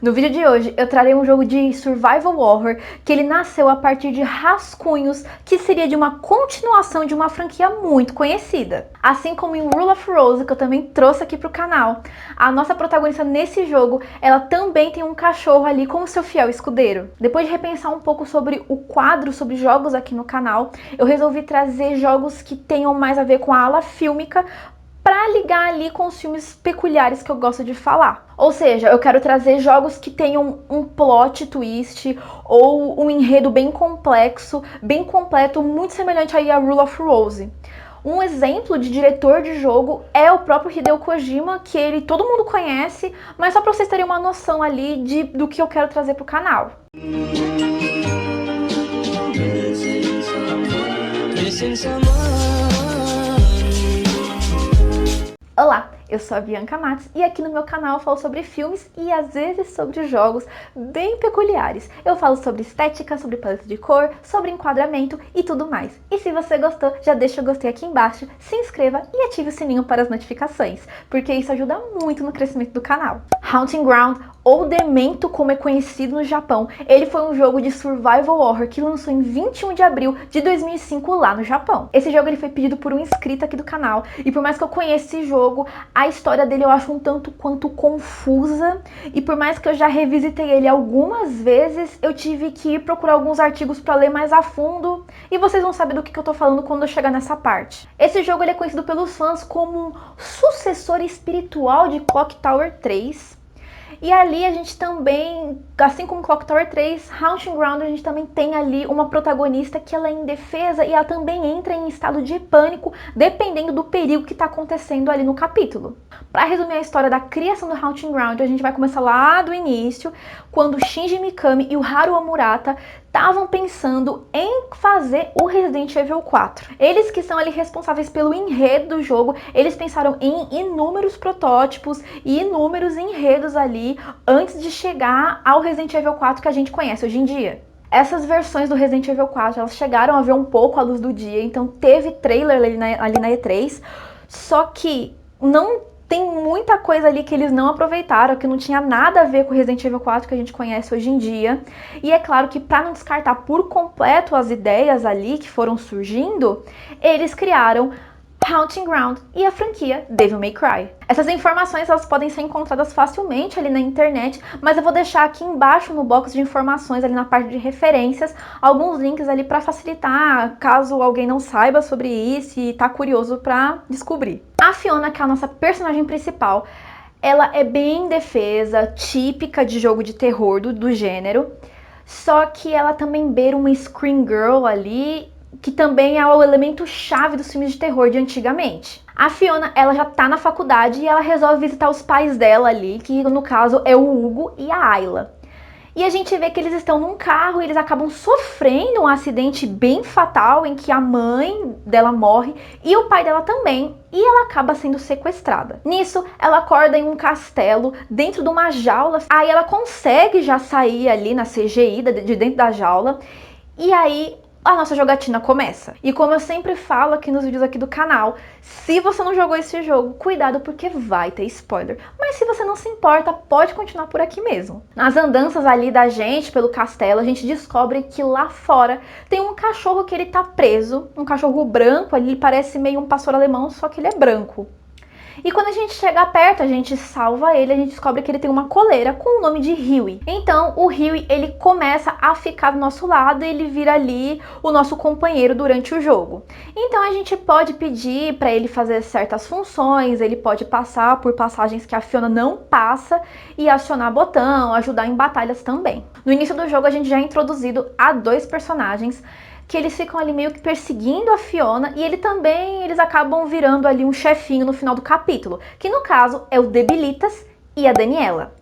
No vídeo de hoje eu trarei um jogo de survival horror que ele nasceu a partir de rascunhos que seria de uma continuação de uma franquia muito conhecida. Assim como em Rule of Rose, que eu também trouxe aqui pro canal, a nossa protagonista nesse jogo, ela também tem um cachorro ali como seu fiel escudeiro. Depois de repensar um pouco sobre o quadro sobre jogos aqui no canal, eu resolvi trazer jogos que tenham mais a ver com a ala fílmica, para ligar ali com os filmes peculiares que eu gosto de falar. Ou seja, eu quero trazer jogos que tenham um plot twist ou um enredo bem complexo, bem completo, muito semelhante aí a Rule of Rose. Um exemplo de diretor de jogo é o próprio Hideo Kojima, que todo mundo conhece, mas só para vocês terem uma noção ali do que eu quero trazer pro canal. Olá, eu sou a Bianca Matos e aqui no meu canal eu falo sobre filmes e às vezes sobre jogos bem peculiares. Eu falo sobre estética, sobre paleta de cor, sobre enquadramento e tudo mais. E se você gostou, já deixa o gostei aqui embaixo, se inscreva e ative o sininho para as notificações, porque isso ajuda muito no crescimento do canal. Haunting Ground, ou Demento como é conhecido no Japão, ele foi um jogo de survival horror que lançou em 21 de abril de 2005 lá no Japão. Esse jogo ele foi pedido por um inscrito aqui do canal e por mais que eu conheça esse jogo, a história dele eu acho um tanto quanto confusa e por mais que eu já revisitei ele algumas vezes, eu tive que ir procurar alguns artigos para ler mais a fundo e vocês vão saber do que eu tô falando quando eu chegar nessa parte. Esse jogo ele é conhecido pelos fãs como um sucessor espiritual de Clock Tower 3. E ali a gente também, assim como Clock Tower 3, Haunting Ground, a gente também tem ali uma protagonista que ela é indefesa e ela também entra em estado de pânico, dependendo do perigo que está acontecendo ali no capítulo. Para resumir a história da criação do Haunting Ground, a gente vai começar lá do início, quando Shinji Mikami e o Haruo Murata estavam pensando em fazer o Resident Evil 4. Eles que são ali responsáveis pelo enredo do jogo, eles pensaram em inúmeros protótipos e inúmeros enredos ali antes de chegar ao Resident Evil 4 que a gente conhece hoje em dia. Essas versões do Resident Evil 4, elas chegaram a ver um pouco a luz do dia, então teve trailer ali na E3, só que não tem muita coisa ali que eles não aproveitaram, que não tinha nada a ver com o Resident Evil 4 que a gente conhece hoje em dia. E é claro que para não descartar por completo as ideias ali que foram surgindo, eles criaram Haunting Ground e a franquia Devil May Cry. Essas informações elas podem ser encontradas facilmente ali na internet, mas eu vou deixar aqui embaixo no box de informações, ali na parte de referências, alguns links ali para facilitar, caso alguém não saiba sobre isso e tá curioso para descobrir. A Fiona, que é a nossa personagem principal, ela é bem indefesa, típica de jogo de terror do gênero, só que ela também beira uma Scream Girl ali, que também é o elemento chave dos filmes de terror de antigamente. A Fiona, ela já tá na faculdade e ela resolve visitar os pais dela ali, que no caso é o Hugo e a Ayla. E a gente vê que eles estão num carro e eles acabam sofrendo um acidente bem fatal em que a mãe dela morre e o pai dela também, e ela acaba sendo sequestrada. Nisso, ela acorda em um castelo, dentro de uma jaula, aí ela consegue já sair ali na CGI de dentro da jaula, e aí a nossa jogatina começa. E como eu sempre falo aqui nos vídeos aqui do canal, se você não jogou esse jogo, cuidado porque vai ter spoiler. Mas se você não se importa, pode continuar por aqui mesmo. Nas andanças ali da gente pelo castelo, a gente descobre que lá fora tem um cachorro que ele tá preso, um cachorro branco, ali ele parece meio um pastor alemão, só que ele é branco. E quando a gente chega perto, a gente salva ele, a gente descobre que ele tem uma coleira com o nome de Huey. Então o Huey, ele começa a ficar do nosso lado e ele vira ali o nosso companheiro durante o jogo. Então a gente pode pedir para ele fazer certas funções, ele pode passar por passagens que a Fiona não passa e acionar botão, ajudar em batalhas também. No início do jogo a gente já é introduzido a dois personagens que eles ficam ali meio que perseguindo a Fiona e eles acabam virando ali um chefinho no final do capítulo, que no caso é o Debilitas e a Daniela.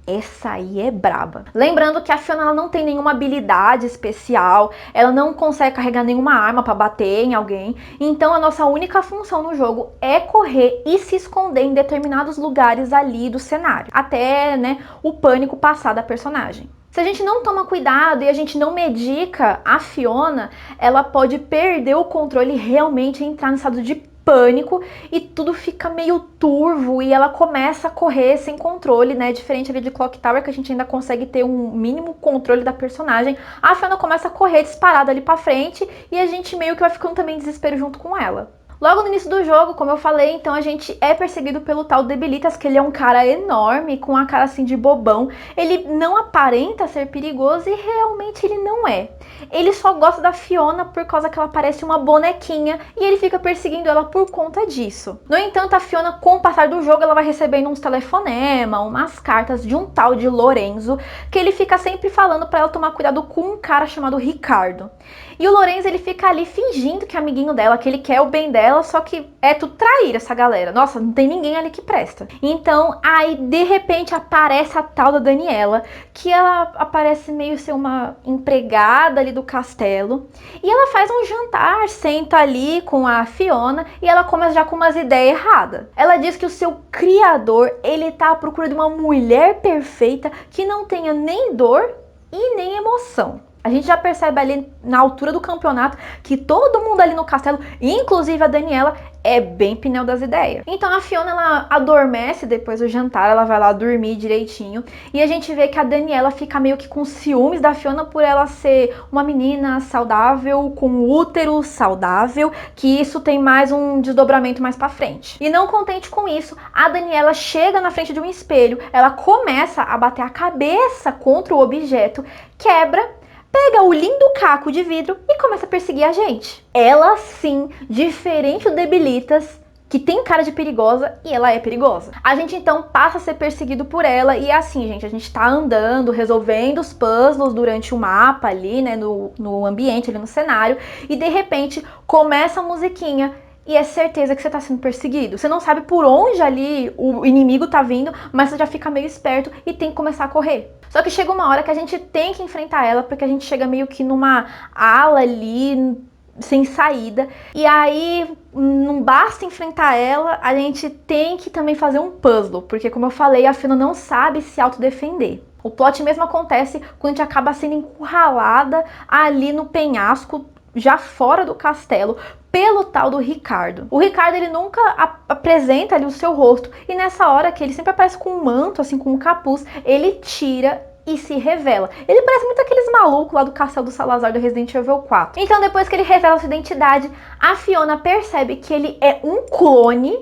Essa aí é braba. Lembrando que a Fiona ela não tem nenhuma habilidade especial, ela não consegue carregar nenhuma arma para bater em alguém, então a nossa única função no jogo é correr e se esconder em determinados lugares ali do cenário, até, né, o pânico passar da personagem. Se a gente não toma cuidado e a gente não medica a Fiona, ela pode perder o controle e realmente entrar no estado de pânico e tudo fica meio turvo e ela começa a correr sem controle, né? Diferente ali de Clock Tower, que a gente ainda consegue ter um mínimo controle da personagem. A Fiona começa a correr disparada ali pra frente e a gente meio que vai ficando também em desespero junto com ela. Logo no início do jogo, como eu falei, então a gente é perseguido pelo tal Debilitas, que ele é um cara enorme, com a cara assim de bobão. Ele não aparenta ser perigoso e realmente ele não é. Ele só gosta da Fiona por causa que ela parece uma bonequinha e ele fica perseguindo ela por conta disso. No entanto, a Fiona, com o passar do jogo, ela vai recebendo uns telefonemas, umas cartas de um tal de Lorenzo, que ele fica sempre falando pra ela tomar cuidado com um cara chamado Ricardo. E o Lorenzo, ele fica ali fingindo que é amiguinho dela, que ele quer o bem dela, só que é tudo traíra essa galera. Nossa, não tem ninguém ali que presta. Então, aí, de repente, aparece a tal da Daniela, que ela aparece meio ser uma empregada ali do castelo. E ela faz um jantar, senta ali com a Fiona, e ela começa já com umas ideias erradas. Ela diz que o seu criador, ele tá à procura de uma mulher perfeita, que não tenha nem dor e nem emoção. A gente já percebe ali na altura do campeonato que todo mundo ali no castelo, inclusive a Daniela, é bem pneu das ideias. Então a Fiona, ela adormece depois do jantar, ela vai lá dormir direitinho. E a gente vê que a Daniela fica meio que com ciúmes da Fiona por ela ser uma menina saudável, com útero saudável, que isso tem mais um desdobramento mais pra frente. E não contente com isso, a Daniela chega na frente de um espelho, ela começa a bater a cabeça contra o objeto, quebra, pega o lindo caco de vidro e começa a perseguir a gente. Ela sim, diferente do Debilitas, que tem cara de perigosa e ela é perigosa. A gente então passa a ser perseguido por ela e assim, gente, a gente tá andando, resolvendo os puzzles durante o mapa ali, né, no ambiente, ali no cenário, e de repente começa a musiquinha. E é certeza que você tá sendo perseguido. Você não sabe por onde ali o inimigo tá vindo, mas você já fica meio esperto e tem que começar a correr. Só que chega uma hora que a gente tem que enfrentar ela, porque a gente chega meio que numa ala ali, sem saída. E aí, não basta enfrentar ela, a gente tem que também fazer um puzzle, porque como eu falei, a Fiona não sabe se autodefender. O plot mesmo acontece quando a gente acaba sendo encurralada ali no penhasco, já fora do castelo, pelo tal do Ricardo. O Ricardo, ele nunca apresenta ali o seu rosto, e nessa hora que ele sempre aparece com um manto, assim, com um capuz, ele tira e se revela. Ele parece muito aqueles malucos lá do Castelo do Salazar do Resident Evil 4. Então, depois que ele revela sua identidade, a Fiona percebe que ele é um clone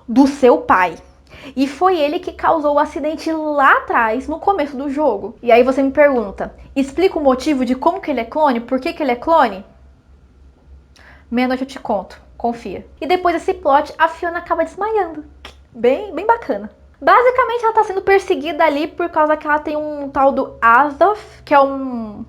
do seu pai. E foi ele que causou o acidente lá atrás, no começo do jogo. E aí você me pergunta, explica o motivo de como que ele é clone? Por que que ele é clone? Meia-noite eu te conto, confia. E depois desse plot, a Fiona acaba desmaiando. Bem bacana. Basicamente, ela tá sendo perseguida ali por causa que ela tem um tal do Azoth, que é um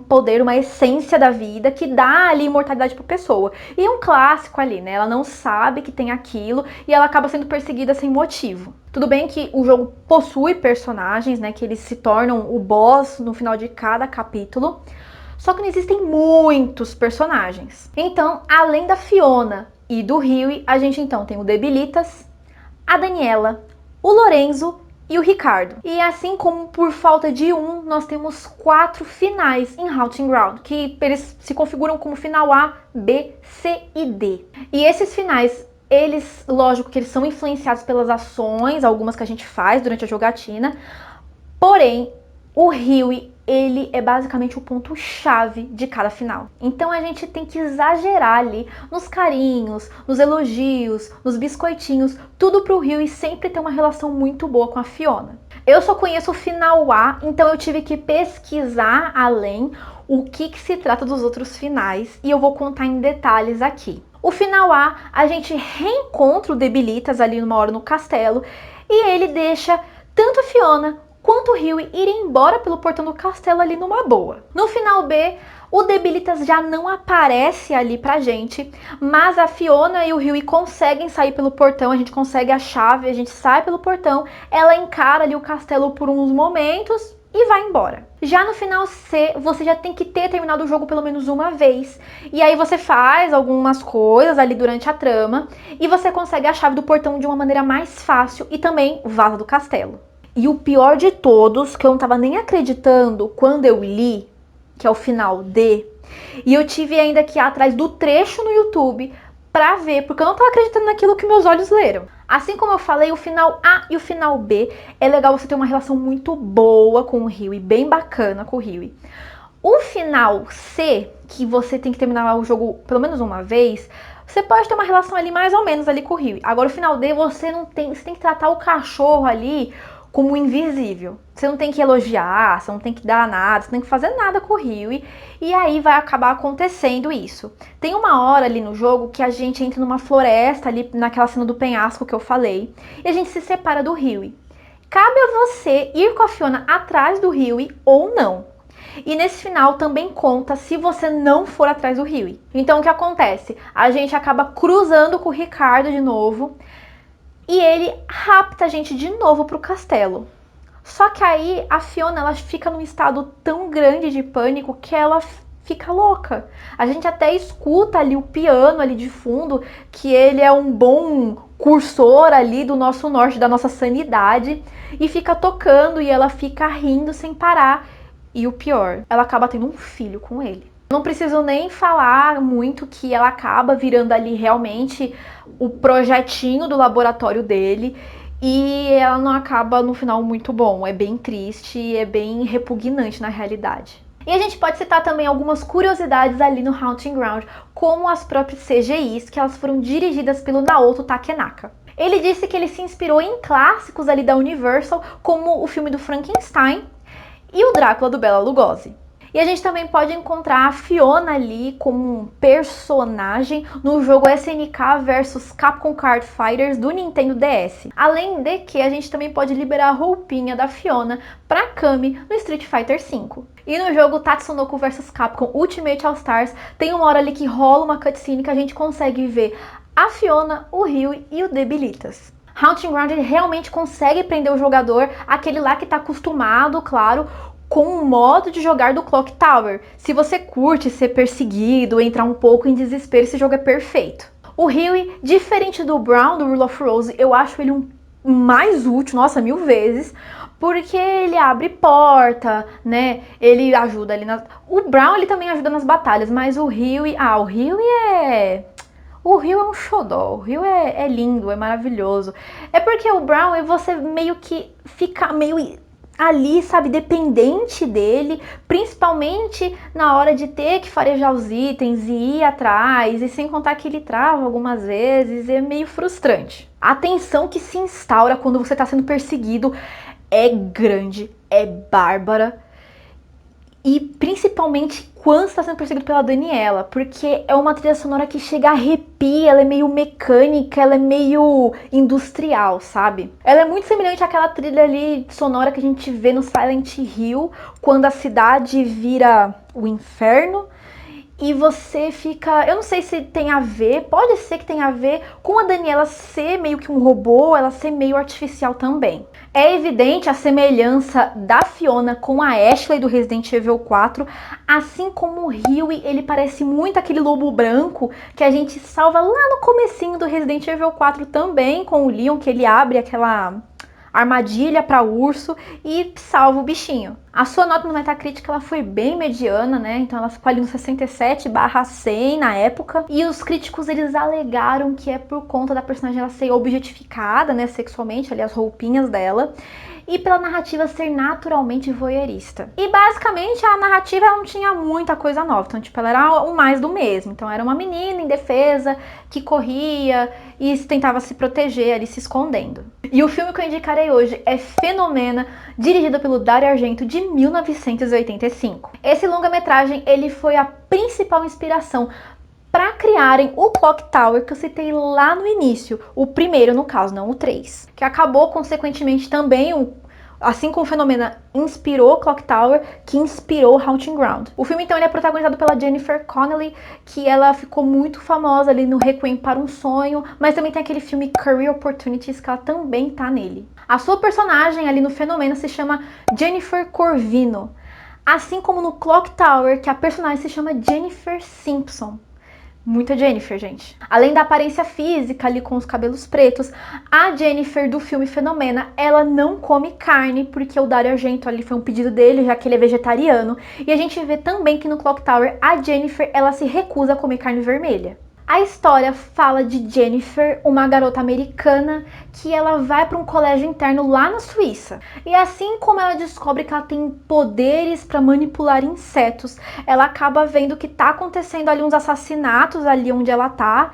poder, uma essência da vida, que dá ali imortalidade pra pessoa. E é um clássico ali, né? Ela não sabe que tem aquilo e ela acaba sendo perseguida sem motivo. Tudo bem que o jogo possui personagens, né? Que eles se tornam o boss no final de cada capítulo. Só que não existem muitos personagens. Então, além da Fiona e do Hughie, a gente então tem o Debilitas, a Daniela, o Lorenzo e o Ricardo. E assim como por falta de um, nós temos 4 finais em Haunting Ground, que eles se configuram como final A, B, C e D. E esses finais, eles, lógico que eles são influenciados pelas ações, algumas que a gente faz durante a jogatina, porém, o Hughie, ele é basicamente o ponto-chave de cada final. Então a gente tem que exagerar ali nos carinhos, nos elogios, nos biscoitinhos, tudo pro Hughie sempre ter uma relação muito boa com a Fiona. Eu só conheço o final A, então eu tive que pesquisar além o que se trata dos outros finais e eu vou contar em detalhes aqui. O final A gente reencontra o Debilitas ali numa hora no castelo e ele deixa tanto a Fiona quanto o Hughie ir embora pelo portão do castelo ali numa boa. No final B, o Debilitas já não aparece ali pra gente, mas a Fiona e o Hughie conseguem sair pelo portão, a gente consegue a chave, a gente sai pelo portão, ela encara ali o castelo por uns momentos e vai embora. Já no final C, você já tem que ter terminado o jogo pelo menos uma vez. E aí você faz algumas coisas ali durante a trama e você consegue a chave do portão de uma maneira mais fácil e também vaza do castelo. E o pior de todos, que eu não tava nem acreditando quando eu li, que é o final D, e eu tive ainda que ir atrás do trecho no YouTube pra ver, porque eu não tava acreditando naquilo que meus olhos leram. Assim como eu falei, o final A e o final B é legal você ter uma relação muito boa com o Huey, bem bacana com o Huey. O final C, que você tem que terminar o jogo pelo menos uma vez, você pode ter uma relação ali mais ou menos ali com o Huey. Agora o final D, você tem que tratar o cachorro ali como invisível. Você não tem que elogiar, você não tem que dar nada, você não tem que fazer nada com o Huey. E aí vai acabar acontecendo isso. Tem uma hora ali no jogo que a gente entra numa floresta ali, naquela cena do penhasco que eu falei, e a gente se separa do Huey. Cabe a você ir com a Fiona atrás do Huey ou não. E nesse final também conta se você não for atrás do Huey. Então o que acontece? A gente acaba cruzando com o Ricardo de novo e ele rapta a gente de novo pro castelo. Só que aí a Fiona ela fica num estado tão grande de pânico que ela fica louca. A gente até escuta ali o piano ali de fundo, que ele é um bom cursor ali do nosso norte, da nossa sanidade, e fica tocando e ela fica rindo sem parar. E o pior, ela acaba tendo um filho com ele. Não preciso nem falar muito que ela acaba virando ali realmente o projetinho do laboratório dele. E ela não acaba no final muito bom. É bem triste e é bem repugnante na realidade. E a gente pode citar também algumas curiosidades ali no Haunting Ground, como as próprias CGIs, que elas foram dirigidas pelo Naoto Takenaka. Ele disse que ele se inspirou em clássicos ali da Universal, como o filme do Frankenstein e o Drácula do Bela Lugosi. E a gente também pode encontrar a Fiona ali como um personagem no jogo SNK vs Capcom Card Fighters do Nintendo DS. Além de que a gente também pode liberar a roupinha da Fiona pra Kami no Street Fighter V. E no jogo Tatsunoko vs Capcom Ultimate All Stars tem uma hora ali que rola uma cutscene que a gente consegue ver a Fiona, o Ryu e o Debilitas. Haunting Ground ele realmente consegue prender o jogador, aquele lá que está acostumado, claro, com o modo de jogar do Clock Tower. Se você curte ser perseguido, entrar um pouco em desespero, esse jogo é perfeito. O Huey, diferente do Brown, do Rule of Rose, eu acho ele um mais útil, nossa, 1000 vezes, porque ele abre porta, né, ele ajuda ali nas... O Brown, ele também ajuda nas batalhas, mas o Huey... o Huey é... O Rio é um xodó, o Rio é lindo, é maravilhoso. É porque o Brown, você meio que fica meio ali, sabe, dependente dele, principalmente na hora de ter que farejar os itens e ir atrás, e sem contar que ele trava algumas vezes, é meio frustrante. A tensão que se instaura quando você está sendo perseguido é grande, é bárbara. E principalmente quando está sendo perseguido pela Daniela, porque é uma trilha sonora que chega a arrepia, ela é meio mecânica, ela é meio industrial, sabe? Ela é muito semelhante àquela trilha ali sonora que a gente vê no Silent Hill, quando a cidade vira o inferno. E você fica... Eu não sei se tem a ver, pode ser que tenha a ver com a Daniela ser meio que um robô, ela ser meio artificial também. É evidente a semelhança da Fiona com a Ashley do Resident Evil 4, assim como o Huey, ele parece muito aquele lobo branco que a gente salva lá no comecinho do Resident Evil 4 também, com o Leon, que ele abre aquela armadilha para urso e salva o bichinho. A sua nota no Metacritic ela foi bem mediana, né? Então ela ficou ali no 67/100 na época. E os críticos eles alegaram que é por conta da personagem ela ser objetificada, né, sexualmente, ali as roupinhas dela, e pela narrativa ser naturalmente voyeurista. E basicamente a narrativa não tinha muita coisa nova, então tipo, ela era o mais do mesmo. Então era uma menina indefesa que corria e tentava se proteger ali se escondendo. E o filme que eu indicarei hoje é Fenômena, dirigido pelo Dario Argento, de 1985. Esse longa-metragem ele foi a principal inspiração para criarem o Clock Tower que eu citei lá no início, o primeiro no caso, não o 3, que acabou consequentemente também, assim como o Fenômena inspirou Clock Tower, que inspirou Haunting Ground. O filme então ele é protagonizado pela Jennifer Connelly, que ela ficou muito famosa ali no Requiem para um Sonho, mas também tem aquele filme Career Opportunities que ela também tá nele. A sua personagem ali no Fenômena se chama Jennifer Corvino, assim como no Clock Tower, que a personagem se chama Jennifer Simpson. Muita Jennifer, gente. Além da aparência física ali com os cabelos pretos, a Jennifer do filme Fenômena, ela não come carne, porque o Dario Argento ali foi um pedido dele, já que ele é vegetariano. E a gente vê também que no Clock Tower, a Jennifer, ela se recusa a comer carne vermelha. A história fala de Jennifer, uma garota americana, que ela vai para um colégio interno lá na Suíça. E assim como ela descobre que ela tem poderes para manipular insetos, ela acaba vendo que tá acontecendo ali uns assassinatos ali onde ela tá,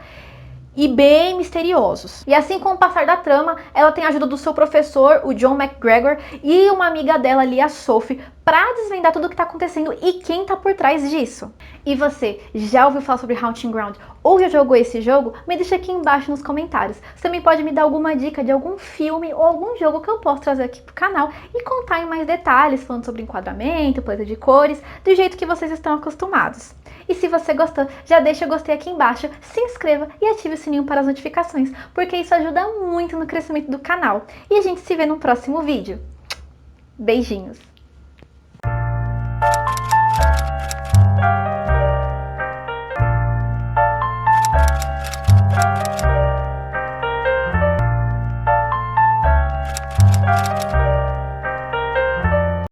e bem misteriosos. E assim com o passar da trama, ela tem a ajuda do seu professor, o John McGregor, e uma amiga dela ali, a Sophie, para desvendar tudo o que está acontecendo e quem tá por trás disso. E você, já ouviu falar sobre Haunting Ground ou já jogou esse jogo? Me deixa aqui embaixo nos comentários. Você também pode me dar alguma dica de algum filme ou algum jogo que eu posso trazer aqui pro canal e contar em mais detalhes, falando sobre enquadramento, paleta de cores, do jeito que vocês estão acostumados. E se você gostou, já deixa o gostei aqui embaixo, se inscreva e ative o sininho para as notificações, porque isso ajuda muito no crescimento do canal. E a gente se vê no próximo vídeo. Beijinhos!